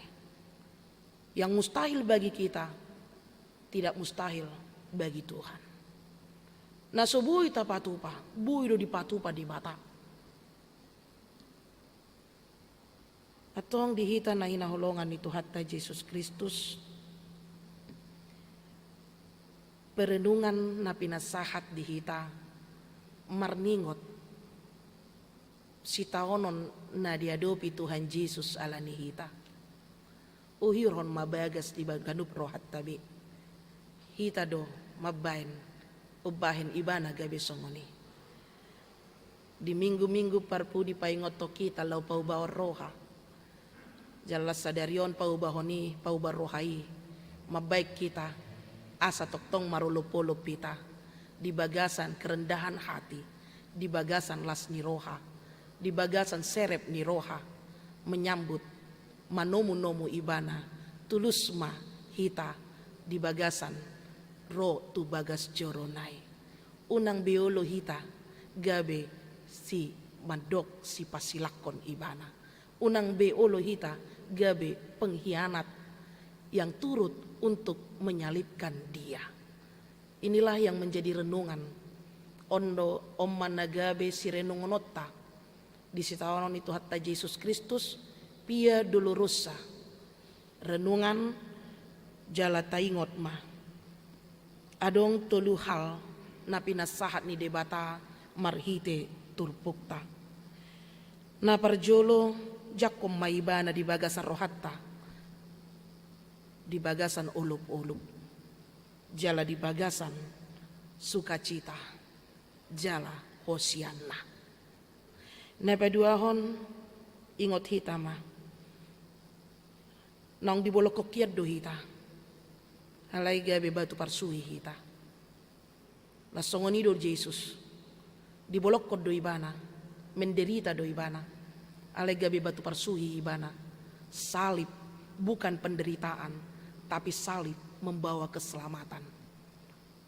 yang mustahil bagi kita tidak mustahil bagi Tuhan nasoboi tapatupa boy do dipatupa di mata atong dihita na hinahulongan ni Tuhatta Yesus Kristus perenungan na pinasahat dihita marningot si taonon na diadopi Tuhan Yesus ala nihita uhiron mabagas di baganup rohat tabi hita do mabain ubahin ibana gabi songoni di minggu-minggu parpu di paingot to kita lau paubawar roha jelas sadarion paubahoni paubar rohai mabaik kita asa toktong marulupolop pita di bagasan kerendahan hati di bagasan las ni roha di bagasan serep ni roha menyambut manomu-nomu ibana tulusma hita di bagasan ro tu bagas joronai unang biolo hita gabe si mandok si pasilakon ibana unang beolo hita gabe pengkhianat yang turut untuk menyalibkan dia. Inilah yang menjadi renungan ondo omman nagabe si renungonotta di sitawanon itu hatta Yesus Kristus Via Dolorosa renungan jala taingot ma adong tolu hal na pinasahat ni debata marhite turpukta na parjolo jakom maibana di bagasan rohatta, di bagasan ulup-ulup, jala di bagasan sukacita, jala hosianna. Nepeduahon ingot hitama, nang dibolok kokiat do hita, halai gabe batu parsui hita. Lasongoni do Yesus, dibolok kod do ibana, menderita do ibana, halai gabe batu parsui ibana. Salib bukan penderitaan, tapi salib membawa keselamatan.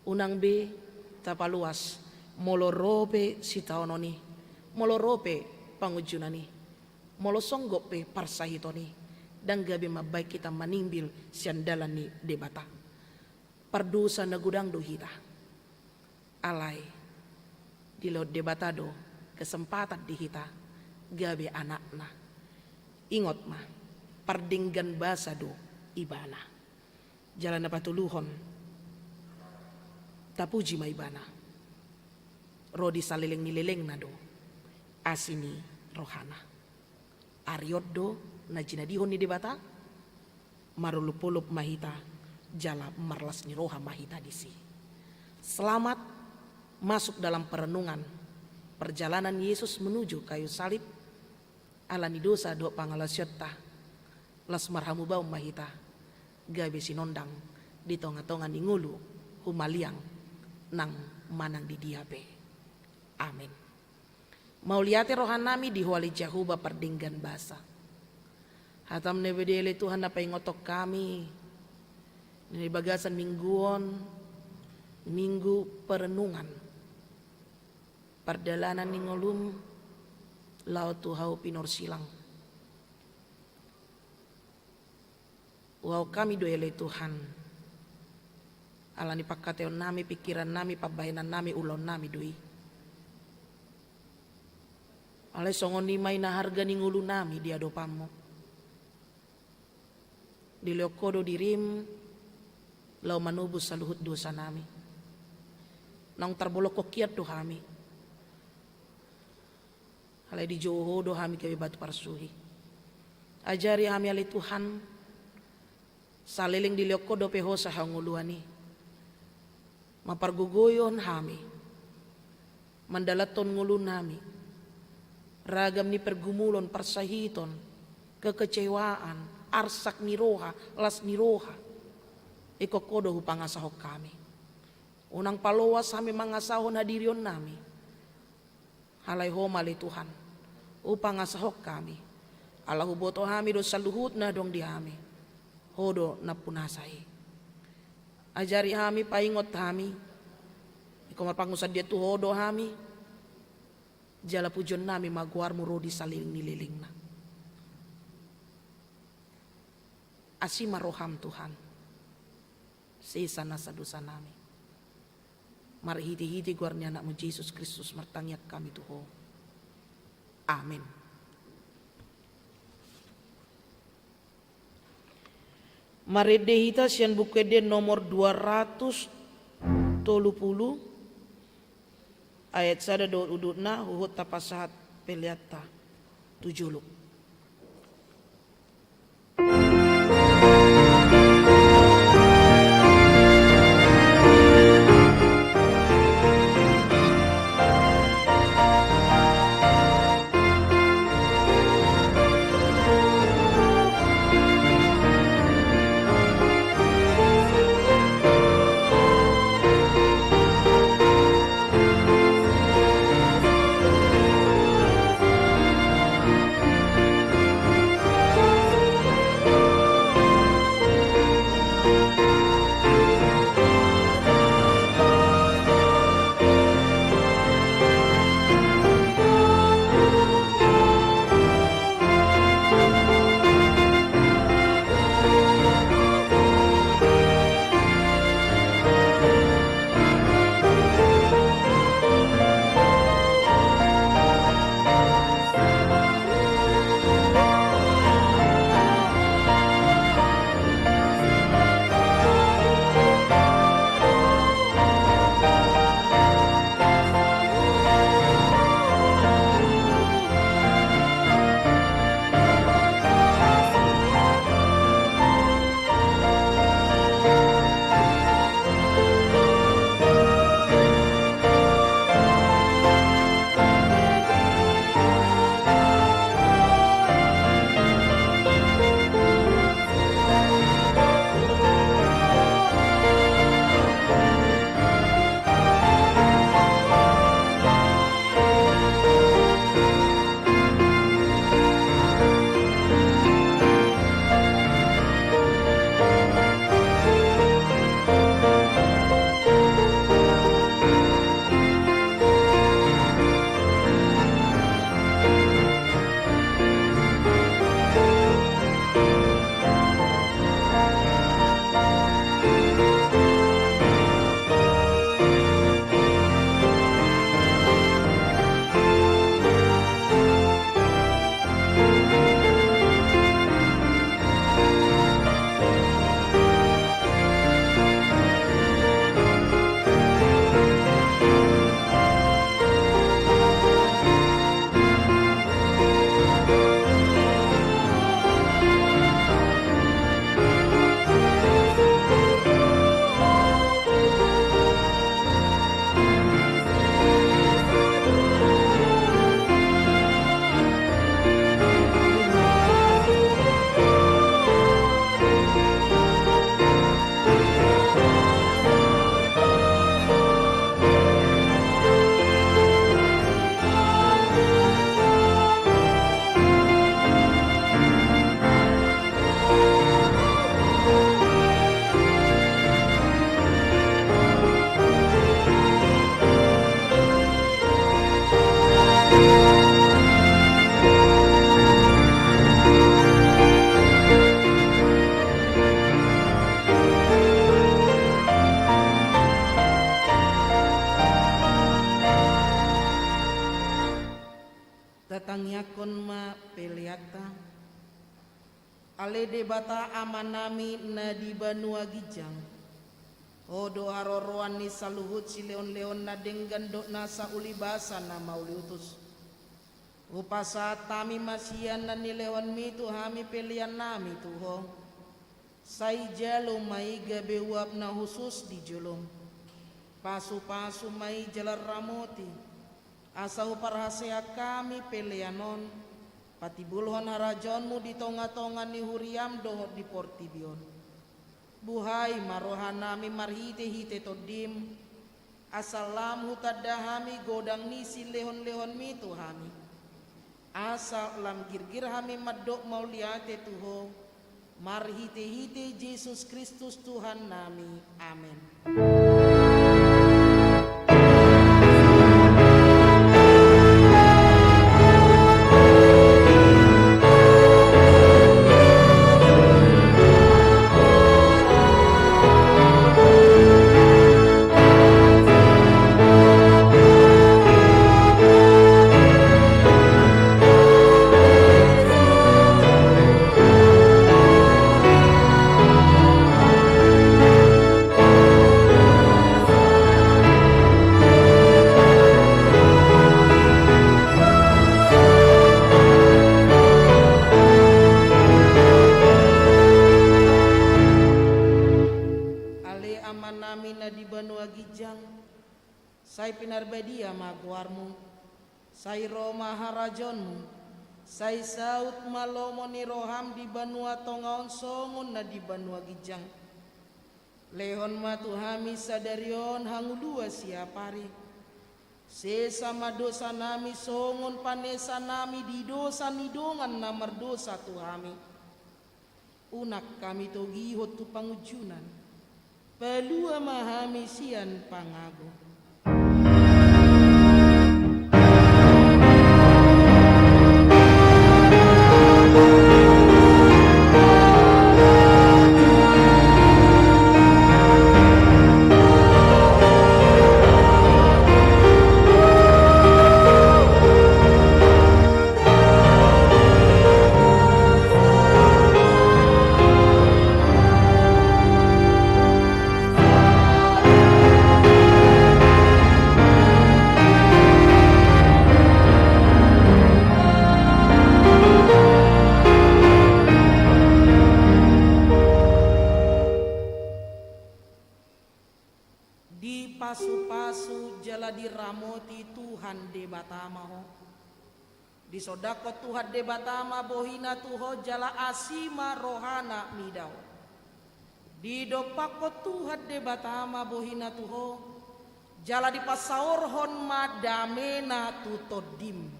Unang B tapaluas molorope sitaononi, molorope pangujunani, molosonggope parsahitoni, dan gabi mabaik kita manimbil siandalan ni debata. Pardusa na gudang dohita, alay di laut debatado kesempatan dihita gabi anakna. Ingot ma pardinggan basado ibana, jalan apa tuluhon tapuji ma ibana, rodi saliling nilileng nado asini rohana arioddo na jinadihon ni debata marulupulup mahita jala marlas ni roha mahita disi. Selamat masuk dalam perenungan perjalanan Yesus menuju kayu salib, alani dosa do pangalasyota las marhamu bau mahita gabe sinondang di tonga-tonga ni ngulu humaliang nang manang di diabe. Amin. Mauliate rohan nami di huali jahuba perdinggan basa. Hatam nebedele Tuhan apa yang ngotok kami. Ini bagasan mingguon, minggu perenungan. Perdalanan ningolum laut tuhau pinor silang. Wow kami doele Tuhan. Alani pakateon nami, pikiran nami, pabayanan nami, ulon nami doi. Alai songon ni may na harga ni ngulu nami di adopamu. Di leokodo dirim, lau manubus sa luhut dosa nami. Nang terbolok kokiat do kami. Alai di joho do kami kami batu parsuhi. Ajari kami alai Tuhan, saliling di leokodo peho sa hanguluani. Mapargugoyon kami, mandalaton ngulu nami. Ragam ni pergumulon, parsahiton, kekecewaan, arsak ni roha, las ni roha. Ikokodo hupangasahok kami. Unang palowas kami mangasahon hadirion nami. Halay homali Tuhan. Upangasahok kami. Alahu boto kami do saluhut na dong di kami. Hodo na punasay. Ajari kami paingot kami. Iko mapangusad dia tu hodo kami. Jala pujon nami maguar muro di saliling nililing na. Asima roham Tuhan. Sisa nasa dosa nami. Marhiti-hiti guarnya anakmu Yesus Kristus martangyak kami Tuhan. Amin. Maredehita sian bukede nomor 230 ayat sada do udutna huhut tapasahat peliata 7. Datangiakon ma peleata ale debata amanami na di Banua Gijang odo haroroan ni saluhut si leon-leon na denggan do na sa ulibasa na mauliutus upasa tami masian na nilewan mi tu hami pelian nami tuho say jalo may gabewap na husus di julong pasu-pasu may jalar ramoti asahu parhasea kami pelianon patibulhon harajonmu di tonga-tonga ni huriam dohot di portibion buhay marohan nami marhite-hite todim asalam hutadahami godang nisi lehon-lehon mi tuhami asal lam girgir hami madok mauliate tuho marhite-hite Yesus Kristus Tuhan nami amin. Sai pinarbadia maguarmu, sai Roma harajonmu, sai saut malomo ni roham di Banua Tongaon songon na di Banua Gijang. Lehon matuhami sadarion hangudua siapari. Sesama dosa nami songon panesa nami di dosa nidongan namar dosa tuhami. Unak kami togihot tu pangujunan. Pelua mahami sian pangago. Pasu-pasu jala diramoti Tuhan debatama ho. Di sodako Tuhan debatama bohina tuho jala asima rohana midau. Di dopako Tuhan debatama bohina tuho jala di pasaorhon madamena tutodim.